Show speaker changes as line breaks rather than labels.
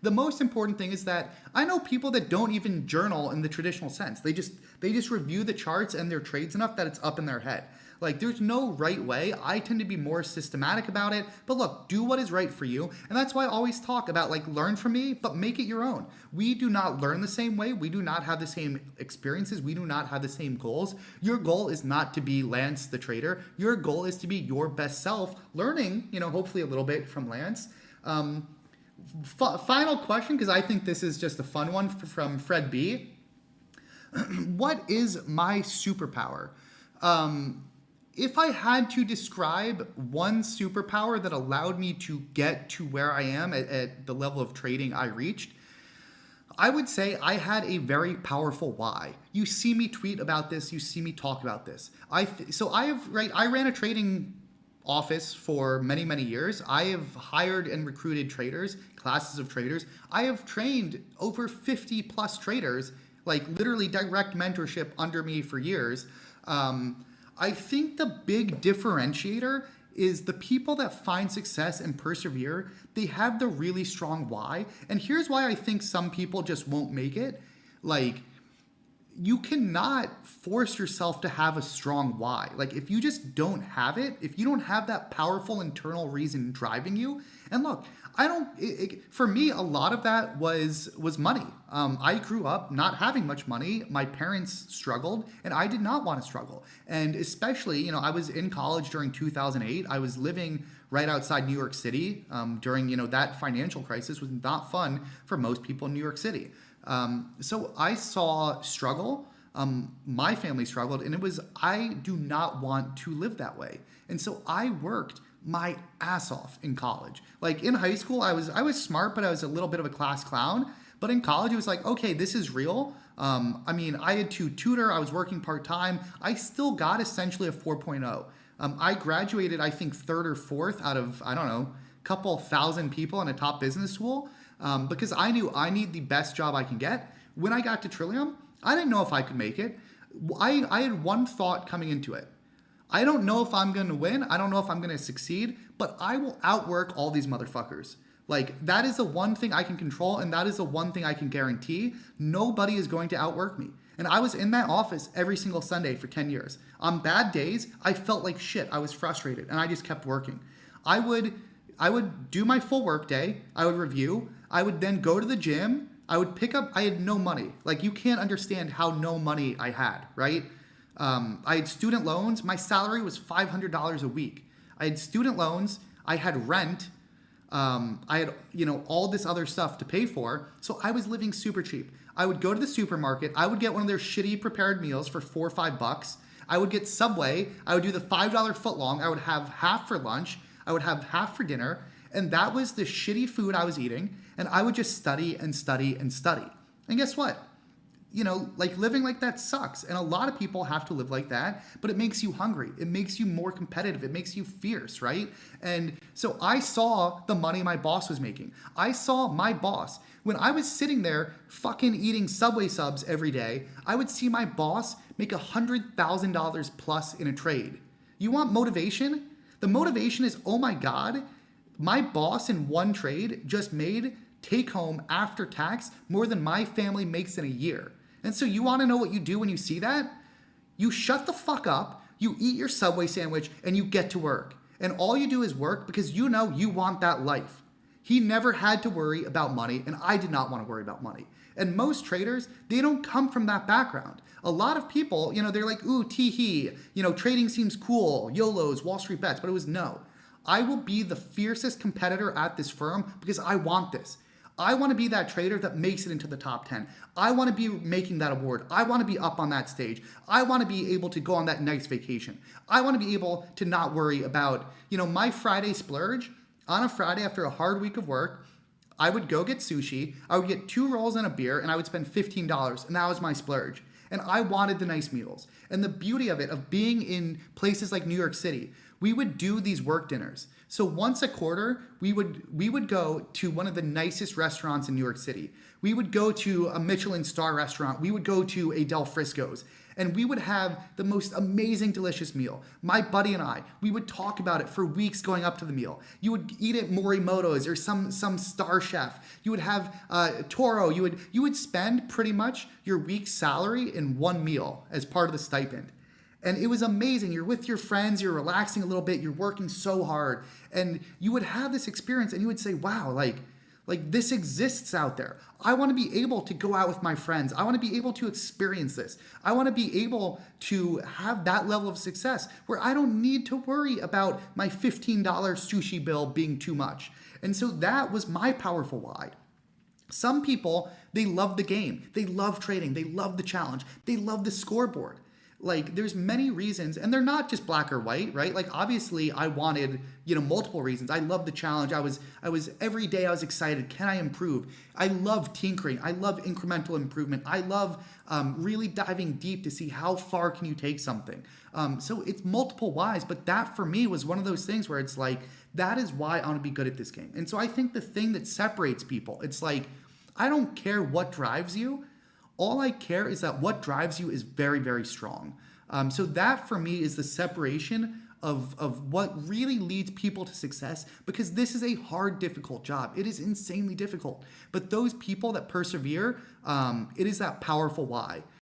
The most important thing is that I know people that don't even journal in the traditional sense. They just review the charts and their trades enough that it's up in their head. Like, there's no right way. I tend to be more systematic about it. But look, do what is right for you. And that's why I always talk about, like, learn from me, but make it your own. We do not learn the same way. We do not have the same experiences. We do not have the same goals. Your goal is not to be Lance the trader. Your goal is to be your best self, learning, hopefully a little bit from Lance. Final question, because I think this is just a fun one from Fred B. What is my superpower? If I had to describe one superpower that allowed me to get to where I am at the level of trading I reached, I would say I had a very powerful why. You see me tweet about this. You see me talk about this. I ran a trading office for many, many years. I have hired and recruited traders, classes of traders. I have trained over 50 plus traders, like literally direct mentorship under me for years. I think the big differentiator is the people that find success and persevere, they have the really strong why. And here's why I think some people just won't make it. Like, you cannot force yourself to have a strong why. Like, if you just don't have it, if you don't have that powerful internal reason driving you, and look, for me, a lot of that was money. I grew up not having much money. My parents struggled, and I did not want to struggle. And especially, I was in college during 2008. I was living right outside New York City during, that financial crisis was not fun for most people in New York City. So I saw struggle. My family struggled, and I do not want to live that way. And so I worked my ass off in college. Like, in high school, I was smart, but I was a little bit of a class clown. But in college, it was like, okay, this is real. I had to tutor. I was working part-time. I still got essentially a 4.0. I graduated, I think, third or fourth out of, I don't know, a couple thousand people in a top business school because I knew I need the best job I can get. When I got to Trillium, I didn't know if I could make it. I had one thought coming into it. I don't know if I'm going to win. I don't know if I'm going to succeed, but I will outwork all these motherfuckers. Like, that is the one thing I can control, and that is the one thing I can guarantee. Nobody is going to outwork me. And I was in that office every single Sunday for 10 years. On bad days, I felt like shit. I was frustrated, and I just kept working. I would do my full work day. I would review. I would then go to the gym. I had no money. Like, you can't understand how no money I had, right? I had student loans. My salary was $500 a week. I had student loans. I had rent. I had, all this other stuff to pay for. So I was living super cheap. I would go to the supermarket. I would get one of their shitty prepared meals for $4 or $5. I would get Subway. I would do the $5 footlong. I would have half for lunch. I would have half for dinner. And that was the shitty food I was eating. And I would just study and study and study. And guess what? Living like that sucks. And a lot of people have to live like that, but it makes you hungry. It makes you more competitive. It makes you fierce, right? And so I saw the money my boss was making. I saw my boss. When I was sitting there fucking eating Subway subs every day, I would see my boss make $100,000 plus in a trade. You want motivation? The motivation is, oh my God, my boss in one trade just made take home after tax more than my family makes in a year. And so you want to know what you do when you see that? You shut the fuck up, you eat your Subway sandwich, and you get to work. And all you do is work because you know you want that life. He never had to worry about money, and I did not want to worry about money. And most traders, they don't come from that background. A lot of people, they're like, ooh, tee-hee, trading seems cool, YOLOs, Wall Street bets, but it was no. I will be the fiercest competitor at this firm because I want this. I want to be that trader that makes it into the top 10. I want to be making that award. I want to be up on that stage. I want to be able to go on that nice vacation. I want to be able to not worry about, my Friday splurge. On a Friday after a hard week of work, I would go get sushi. I would get 2 rolls and a beer, and I would spend $15, and that was my splurge. And I wanted the nice meals. And the beauty of it, of being in places like New York City, we would do these work dinners. So once a quarter, we would go to one of the nicest restaurants in New York City. We would go to a Michelin star restaurant. We would go to a Del Frisco's. And we would have the most amazing, delicious meal. My buddy and I, we would talk about it for weeks going up to the meal. You would eat at Morimoto's or some star chef. You would have Toro. You would spend pretty much your week's salary in one meal as part of the stipend. And it was amazing. You're with your friends, you're relaxing a little bit, you're working so hard. And you would have this experience and you would say, wow, like this exists out there. I want to be able to go out with my friends. I want to be able to experience this. I want to be able to have that level of success where I don't need to worry about my $15 sushi bill being too much. And so that was my powerful why. Some people, they love the game. They love trading. They love the challenge. They love the scoreboard. Like there's many reasons, and they're not just black or white, right? Like obviously I wanted, multiple reasons. I love the challenge. I was every day I was excited. Can I improve? I love tinkering. I love incremental improvement. I love really diving deep to see how far can you take something. So it's multiple whys, but that for me was one of those things where it's like, that is why I want to be good at this game. And so I think the thing that separates people, it's like, I don't care what drives you. All I care is that what drives you is very, very strong. So that for me is the separation of what really leads people to success, because this is a hard, difficult job. It is insanely difficult. But those people that persevere, it is that powerful why.